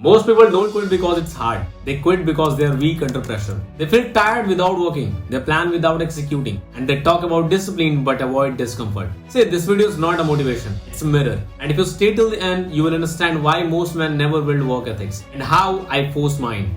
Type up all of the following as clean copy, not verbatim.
Most people don't quit because it's hard. They quit because they are weak under pressure. They feel tired without working. They plan without executing. And they talk about discipline but avoid discomfort. See, this video is not a motivation. It's a mirror. And if you stay till the end, you will understand why most men never build work ethics and how I forced mine.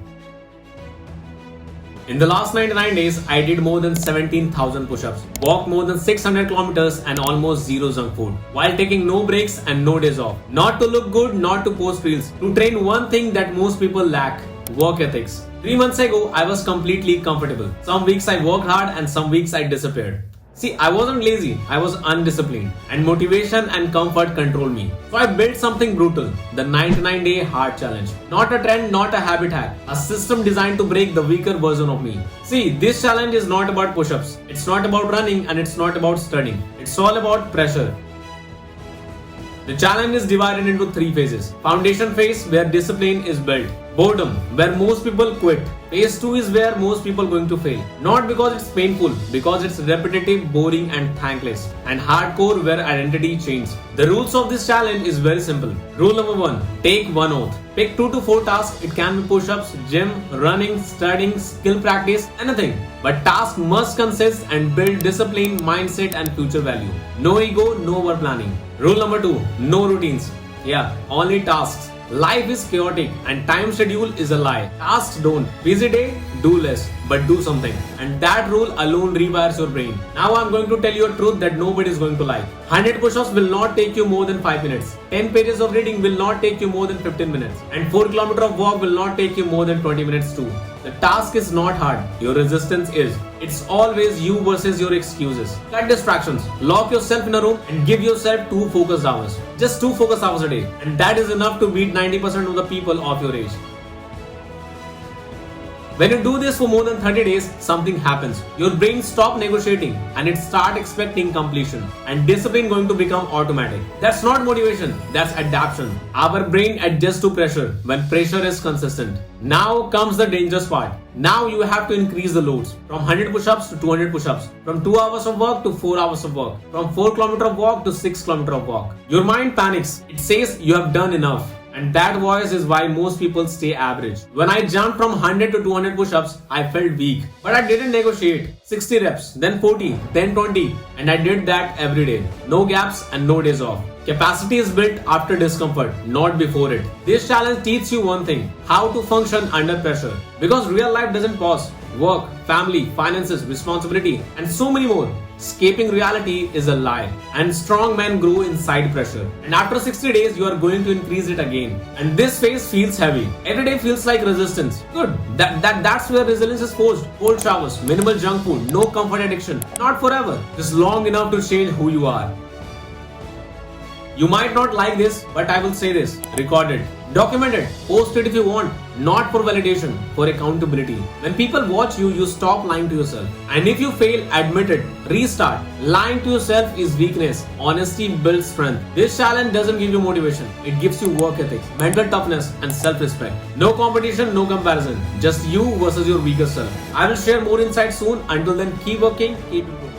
In the last 99 days, I did more than 17,000 push-ups, walked more than 600 kilometers and almost zero junk food, while taking no breaks and no days off. Not to look good, not to post reels, to train one thing that most people lack: work ethics. 3 months ago, I was completely comfortable. Some weeks I worked hard and some weeks I disappeared. See, I wasn't lazy, I was undisciplined, and motivation and comfort controlled me. So I built something brutal, the 99-day hard challenge. Not a trend, not a habit hack, a system designed to break the weaker version of me. See, this challenge is not about push-ups, it's not about running, and it's not about studying. It's all about pressure. The challenge is divided into 3 phases. Foundation phase, where discipline is built. Boredom, where most people quit. Phase 2 is where most people are going to fail. Not because it's painful, because it's repetitive, boring and thankless. And hardcore, where identity changes. The rules of this challenge is very simple. Rule number 1, take one oath. Pick 2 to 4 tasks. It can be push-ups, gym, running, studying, skill practice, anything. But tasks must consist and build discipline, mindset and future value. No ego, no over planning. Rule number 2, no routines. Yeah, only tasks. Life is chaotic and time schedule is a lie. Tasks don't. Busy day, do less, but do something. And that rule alone rewires your brain. Now I'm going to tell you a truth that nobody is going to like. 100 push-ups will not take you more than 5 minutes. 10 pages of reading will not take you more than 15 minutes. And 4 kilometers of walk will not take you more than 20 minutes too. The task is not hard. Your resistance is. It's always you versus your excuses. Cut distractions. Lock yourself in a room and give yourself 2 focus hours. Just 2 focus hours a day. And that is enough to beat 90% of the people of your age. When you do this for more than 30 days, something happens. Your brain stops negotiating and it starts expecting completion. And discipline going to become automatic. That's not motivation, that's adaptation. Our brain adjusts to pressure when pressure is consistent. Now comes the dangerous part. Now you have to increase the loads. From 100 push-ups to 200 push-ups. From 2 hours of work to 4 hours of work. From 4 kilometers of walk to 6 kilometers of walk. Your mind panics. It says you have done enough. And that voice is why most people stay average. When I jumped from 100 to 200 push-ups, I felt weak. But I didn't negotiate. 60 reps, then 40, then 20. And I did that every day. No gaps and no days off. Capacity is built after discomfort, not before it. This challenge teaches you one thing: how to function under pressure. Because real life doesn't pause. Work, family, finances, responsibility, and so many more. Escaping reality is a lie. And strong men grow inside pressure. And after 60 days, you are going to increase it again. And this phase feels heavy. Every day feels like resistance. Good. That's where resilience is forced. Cold showers, minimal junk food, no comfort addiction. Not forever. Just long enough to change who you are. You might not like this, but I will say this. Record it. Document it. Post it if you want. Not for validation, for accountability. When people watch you, you stop lying to yourself. And if you fail, admit it. Restart. Lying to yourself is weakness. Honesty builds strength. This challenge doesn't give you motivation. It gives you work ethics, mental toughness, and self-respect. No competition, no comparison. Just you versus your weaker self. I will share more insights soon. Until then, keep working, keep improving.